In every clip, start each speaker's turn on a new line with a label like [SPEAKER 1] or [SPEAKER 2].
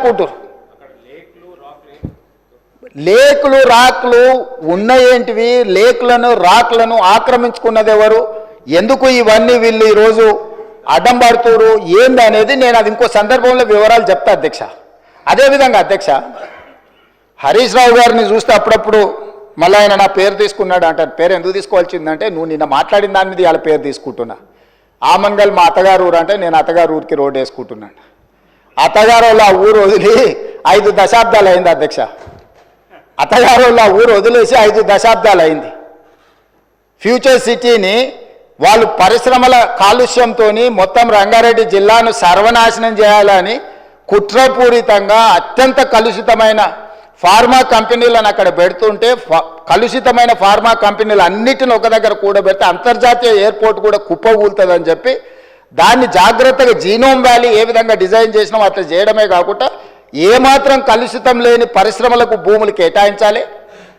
[SPEAKER 1] ఆడుకుంటారు. లేకులు రాక్లు ఉన్నాయేంటివి? లేకులను రాక్లను ఆక్రమించుకున్నది ఎవరు? ఎందుకు ఇవన్నీ వీళ్ళు ఈరోజు అడ్డం పడుతురు ఏంది అనేది నేను అది ఇంకో సందర్భంలో వివరాలు చెప్తా అధ్యక్ష. అదేవిధంగా అధ్యక్ష, హరీష్ రావు గారిని చూస్తే అప్పుడప్పుడు మళ్ళీ ఆయన నా పేరు తీసుకున్నాడు అంటారు. పేరు ఎందుకు తీసుకోవాల్సిందంటే నువ్వు నిన్న మాట్లాడిన దాని మీద వాళ్ళ పేరు తీసుకుంటున్నా. ఆమన్గల్ మా అత్తగారు ఊరు అంటే నేను అత్తగారు ఊరికి రోడ్డు వేసుకుంటున్నాను. అత్తగారు వాళ్ళ ఊరు వదిలి 5 దశాబ్దాలు అయింది అధ్యక్ష. అత్తగారు వాళ్ళ ఊరు వదిలేసి 5 దశాబ్దాలు అయింది. ఫ్యూచర్ సిటీని వాళ్ళు పరిశ్రమల కాలుష్యంతో మొత్తం రంగారెడ్డి జిల్లాను సర్వనాశనం చేయాలని కుట్రపూరితంగా అత్యంత కలుషితమైన ఫార్మా కంపెనీలను అక్కడ పెడుతుంటే కలుషితమైన ఫార్మా కంపెనీలు అన్నిటిని ఒక దగ్గర కూడబెడితే అంతర్జాతీయ ఎయిర్పోర్ట్ కూడా కుప్పగూలుతుందని చెప్పి దాన్ని జాగ్రత్తగా జీనోమ్ వ్యాలీ ఏ విధంగా డిజైన్ చేసినామో అట్లా చేయడమే కాకుండా ఏమాత్రం కలుషితం లేని పరిశ్రమలకు భూములు కేటాయించాలి,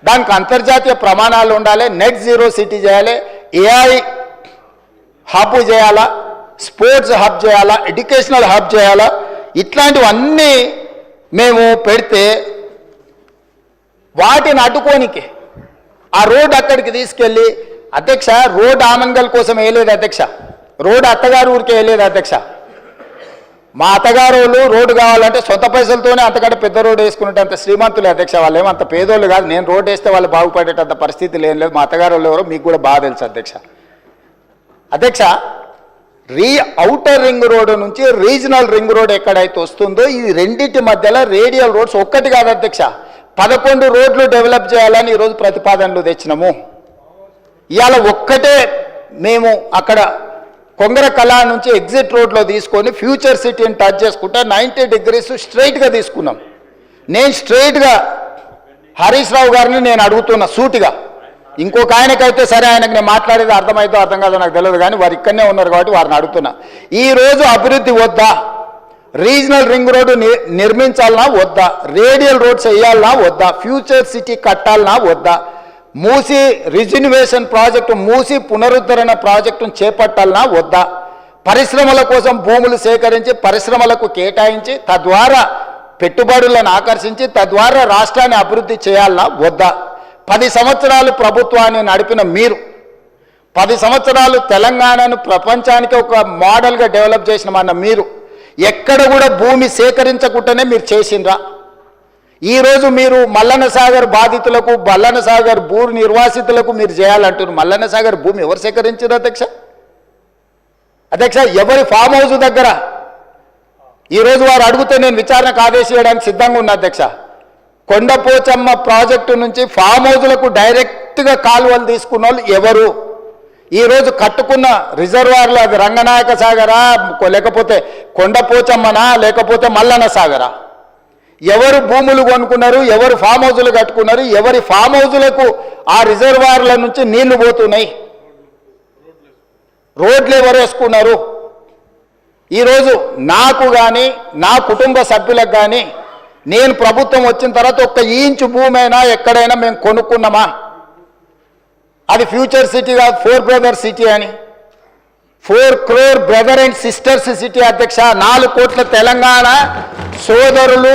[SPEAKER 1] దానికి అంతర్జాతీయ ప్రమాణాలు ఉండాలి, నెట్ జీరో సిటీ చేయాలి, ఏఐ హబ్ చేయాలా, స్పోర్ట్స్ హబ్ చేయాలా, ఎడ్యుకేషనల్ హబ్ చేయాలా, ఇట్లాంటివన్నీ మేము పెడితే వాటిని అడ్డుకోనికి ఆ రోడ్ అక్కడికి తీసుకెళ్ళి అధ్యక్ష రోడ్ ఆమన్గల్ కోసం వేయలేదు అధ్యక్ష, రోడ్ అత్తగారు ఊరికి వేయలేదు అధ్యక్ష. మా అత్తగారు రోడ్డు కావాలంటే సొంత పైసలతోనే అంతకంటే పెద్ద రోడ్డు వేసుకున్నట్టు అంత శ్రీమంతులే అధ్యక్ష. వాళ్ళు ఏమంత పేదోళ్ళు కాదు. నేను రోడ్డు వేస్తే వాళ్ళు బాగుపడేటంత పరిస్థితి లేని లేదు. మా అత్తగారు ఎవరో మీకు కూడా బాగా తెలుసు అధ్యక్ష. అధ్యక్ష, ఔటర్ రింగ్ రోడ్డు నుంచి రీజనల్ రింగ్ రోడ్ ఎక్కడైతే వస్తుందో ఈ రెండింటి మధ్యలో రేడియల్ రోడ్స్ ఒక్కటి కాదు అధ్యక్ష, 11 రోడ్లు డెవలప్ చేయాలని ఈరోజు ప్రతిపాదనలు తెచ్చినాము. ఇవాళ ఒక్కటే మేము అక్కడ కొంగర కళా నుంచి ఎగ్జిట్ రోడ్లో తీసుకొని ఫ్యూచర్ సిటీని టచ్ చేసుకుంటే 90 డిగ్రీస్ స్ట్రైట్గా తీసుకున్నాం. నేను స్ట్రైట్గా హరీష్ రావు గారిని నేను అడుగుతున్నా సూటిగా, ఇంకొక ఆయనకైతే సరే ఆయనకు నేను మాట్లాడేది అర్థమైతే అర్థం కాదో నాకు తెలియదు, కానీ వారు ఇక్కడనే ఉన్నారు కాబట్టి వారిని అడుగుతున్నా. ఈరోజు అభివృద్ధి వద్దా? రీజనల్ రింగ్ రోడ్డు నిర్మించాలన్నా వద్దా? రేడియల్ రోడ్స్ వేయాలన్నా వద్దా? ఫ్యూచర్ సిటీ కట్టాలన్నా వద్దా? మూసి రిజిన్యువేషన్ ప్రాజెక్టు, మూసి పునరుద్ధరణ ప్రాజెక్టును చేపట్టాలన్నా వద్దా? పరిశ్రమల కోసం భూములు సేకరించి పరిశ్రమలకు కేటాయించి తద్వారా పెట్టుబడులను ఆకర్షించి తద్వారా రాష్ట్రాన్ని అభివృద్ధి చేయాలన్నా వద్దా? 10 సంవత్సరాలు ప్రభుత్వాన్ని నడిపిన మీరు, 10 సంవత్సరాలు తెలంగాణను ప్రపంచానికి ఒక మోడల్గా డెవలప్ చేసినమన్న మీరు ఎక్కడ కూడా భూమి సేకరించకుండానే మీరు చేసిండ్రా? ఈరోజు మీరు మల్లన్న సాగర్ బాధితులకు, మల్లన్న సాగర్ భూ నిర్వాసితులకు మీరు చేయాలంటున్నారు. మల్లన్న సాగర్ భూమి ఎవరు సేకరించారు అధ్యక్ష? అధ్యక్ష, ఎవరి ఫామ్ హౌస్ దగ్గర ఈరోజు వారు అడిగితే నేను విచారణకు ఆదేశించడానికి సిద్ధంగా ఉన్నా అధ్యక్ష. కొండపోచమ్మ ప్రాజెక్టు నుంచి ఫామ్ హౌస్లకు డైరెక్ట్గా కాలువలు తీసుకున్న వాళ్ళు ఎవరు? ఈరోజు కట్టుకున్న రిజర్వాయర్లు అది రంగనాయక సాగరా, లేకపోతే కొండపోచమ్మనా, లేకపోతే మల్లన్న సాగరా? ఎవరు భూములు కొనుక్కున్నారు? ఎవరు ఫామ్ హౌజులు కట్టుకున్నారు? ఎవరి ఫామ్ హౌజులకు ఆ రిజర్వాయర్ల నుంచి నీళ్లు పోతున్నాయి? రోడ్లు ఎవరు వేసుకున్నారు? ఈరోజు నాకు కానీ నా కుటుంబ సభ్యులకు కానీ నేను ప్రభుత్వం వచ్చిన తర్వాత 1 ఇంచు భూమి అయినా ఎక్కడైనా మేము కొనుక్కున్నామా? అది ఫ్యూచర్ సిటీ కాదు, 4 బ్రదర్ సిటీ అని. 4 crore brother and sisters city అధ్యక్ష. 4 కోట్ల తెలంగాణ సోదరులు